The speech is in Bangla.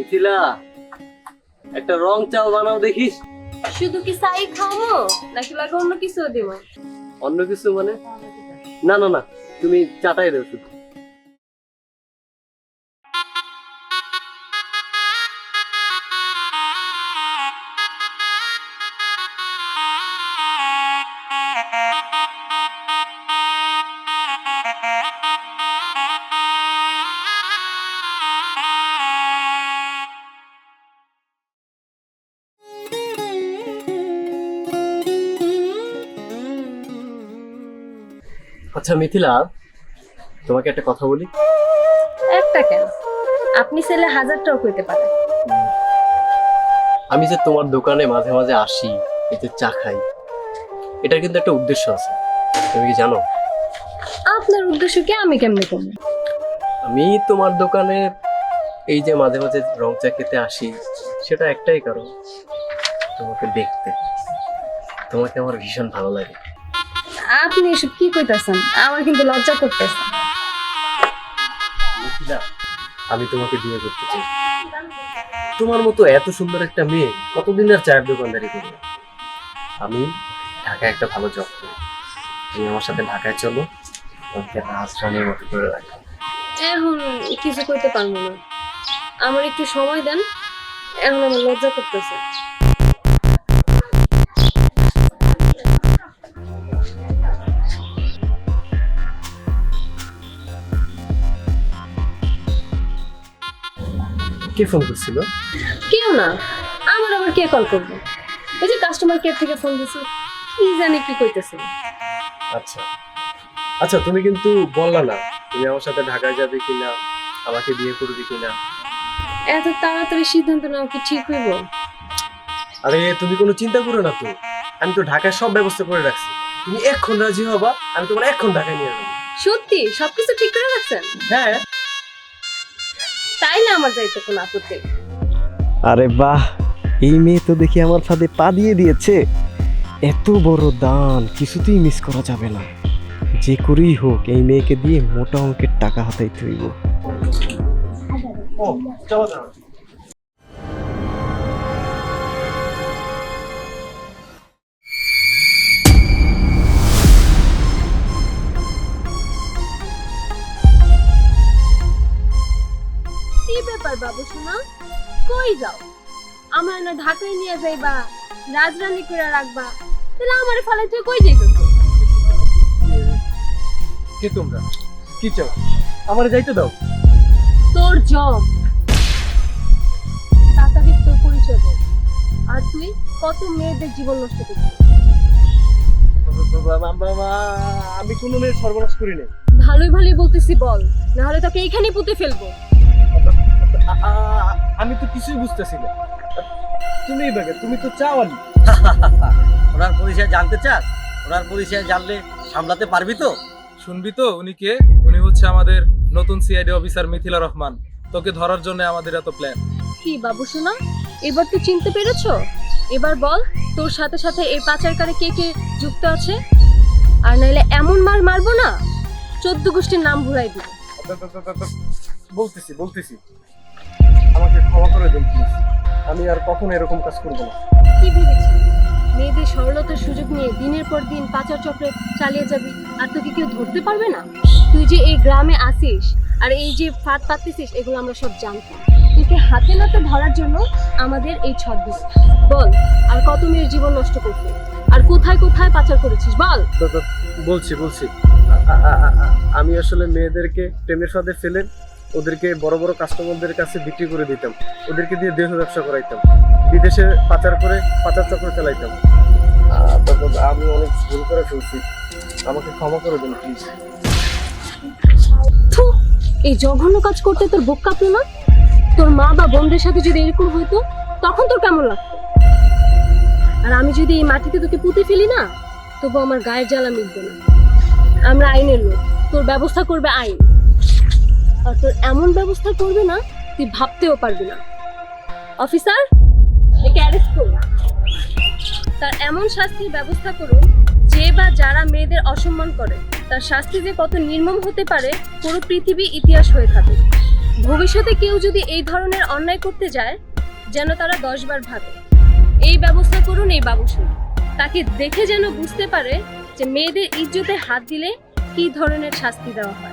মিথিলা, একটা রং চাও বানাও দেখিস। শুধু কি চাই খাওয়াবো নাকি লাগে অন্য কিছু দিব? অন্য কিছু মানে? না না না, তুমি চাটাই দাও শুধু। আচ্ছা মিথিলা, তোমাকে একটা কথা বলি। একটা কেন, আপনি চাইলে হাজারটাও কইতে পারেন। আমি যে তোমার দোকানে মাঝে মাঝে আসি, এই যে চা খাই, এটার কিন্তু একটা উদ্দেশ্য আছে, তুমি কি জানো? আপনার উদ্দেশ্য কি আমি কেমনে করবো? আমি তোমার দোকানে এই যে মাঝে মাঝে রং চা খেতে আসি, সেটা একটাই কারণ, তোমাকে দেখতে। তোমাকে আমার ভীষণ ভালো লাগে। আপনি এসব কি কইতাছেন? আমার কিন্তু লজ্জা করতেছে। মিথিলা, আমি তোমাকে বিয়ে করতে চাই। তোমার মতো এত সুন্দর একটা মেয়ে কতদিন আর চায়ের দোকানদারি করবে? আমি ঢাকায় একটা ভালো জব করি, তুমি আমার সাথে ঢাকায় চলো, তোমাকে রাজরানীর মতো করে রাখবো। এখন কিছু কইতে পারবো না, আমার একটু সময় দেন। এখন আমার লজ্জা করতেছে। কে ফোন করছিল? কেউ না, আমার আবার কে কল করবো? ওই যে কাস্টমার কেয়ার থেকে ফোন দিছি, কি জানি কি কইতেছে। আচ্ছা আচ্ছা, তুমি কিন্তু বললা না তুমি আমার সাথে ঢাকায় যাবে কিনা, আমাকে বিয়ে করবে কিনা। এত তাড়াতাড়ি সিদ্ধান্ত নেওয়া কি ঠিক হইব? আরে তুমি কোনো চিন্তা করো না তো, আমি তো ঢাকায় সব ব্যবস্থা করে রাখছি। তুমি এক্ষণ রাজি হবা, আমি তোমার এক্ষণ ঢাকায় নিয়ে যাবো। সত্যি সবকিছু ঠিক করে রাখছেন? হ্যাঁ। তাইলে আমার যাইতে কোনো আপত্তি নেই। আরে বাহ, এই মেয়ে তো দেখি আমার ফাঁদে পা দিয়ে দিয়েছে। এত বড় দান কিছুতেই মিস করা যাবে না। যে করেই হোক এই মেয়েকে দিয়ে মোটা অঙ্কের টাকা হাতাইতে হইব। ও চলো যাও। কি ব্যাপার বাবু সোনা, কই যাও? আমার না ঢাকায় নিয়ে যাইবা, রাজরানী করে রাখবা, তাহলে আমারে ফালাই তুই কই যাইতেছ? কে তোমরা? কি চাও? আমারে যাইতে দাও। তোর জব, তাড়াতাড়ি তোর পরিচয় বল। আর তুই কত মেয়েদের জীবন নষ্ট করছিস? আমি কোনো মেয়ের সর্বনাশ করি না। ভালোই ভালোই বলতেছি বল, না হলে তোকে এইখানেই পুঁতে ফেলবো। আমি তো কিছুই বুঝতেছি না। তুমিই বাগে, তুমি তো চাওয়ালি। ওনার পরিচয় জানতে চাস? ওনার পরিচয় জানলে সামলাতে পারবি তো? শুনবি তো উনি কে? উনি হচ্ছে আমাদের নতুন সিআইডি অফিসার মিথিলা রহমান। তোকে ধরার জন্য আমাদের এত প্ল্যান। কি বাবু সোনা, এবার তুই চিনতে পেরেছো? এবার বল তোর সাথে সাথে এই পাচারকারে কে কে যুক্ত আছে? আর নাইলে এমন মার মারবো না 14 গোষ্ঠীর নাম ভুলাই দিব। বলতেছি আমাকে ক্ষমা করে দিন প্লিজ, আমি আর কখনো এরকম কাজ করবো না। কি ভেবেছিস মেয়েদের সরলতার সুযোগ নিয়ে দিনের পর দিন পাচার চক্রে চালিয়ে যাবি আর তোকে কেউ ধরতে পারবে না? তুই যে এই গ্রামে আসিস আর এই যে ফাঁদ পাততেছিস, এগুলো আমরা সব জানতাম। তোকে হাতে নাতে ধরার জন্য আমাদের এই ছদ্মবেশ। বল আর কত মেয়ের জীবন নষ্ট করছিস আর কোথায় কোথায় পাচার করেছিস বল। বলছি আমি আসলে মেয়েদেরকে প্রেমের ফাঁদে ফেলে ওদেরকে বড় বড় কাস্টমারদের কাছে বিক্রি করে দিতাম, ওদেরকে দিয়ে দেহ ব্যবসা করাইতাম, বিদেশে পাচার করে পাচার চক্র চালাইতাম। আমি অনেক ভুল করে ফেলছি, আমাকে ক্ষমা করে দিন প্লিজ। থু, এই জঘন্য কাজ করতে তোর বুক কাঁপলো না? তোর মা বা বোনদের সাথে যদি এরকম হইতো তখন তোর কেমন লাগতো? আর আমি যদি এই মাটিতে তোকে পুঁতে ফেলি না, তবু আমার গায়ের জ্বালা মিটবে না। আমরা আইনের লোক, তোর ব্যবস্থা করবে আইন। আর তোর এমন ব্যবস্থা করবে না তুই ভাবতেও পারবি না। অফিসার, একে অ্যারেস্ট করুন। তার এমন শাস্তির ব্যবস্থা করুন যে বা যারা মেয়েদের অসম্মান করে, তার শাস্তি যে কত নির্মম হতে পারে পুরো পৃথিবী ইতিহাস হয়ে থাকে। ভবিষ্যতে কেউ যদি এই ধরনের অন্যায় করতে যায় যেন তারা 10 বার ভাবে। এই ব্যবস্থা করুন এই বাবুসুর, তাকে দেখে যেন বুঝতে পারে যে মেয়েদের ইজ্জতে হাত দিলে কি ধরনের শাস্তি দেওয়া হয়।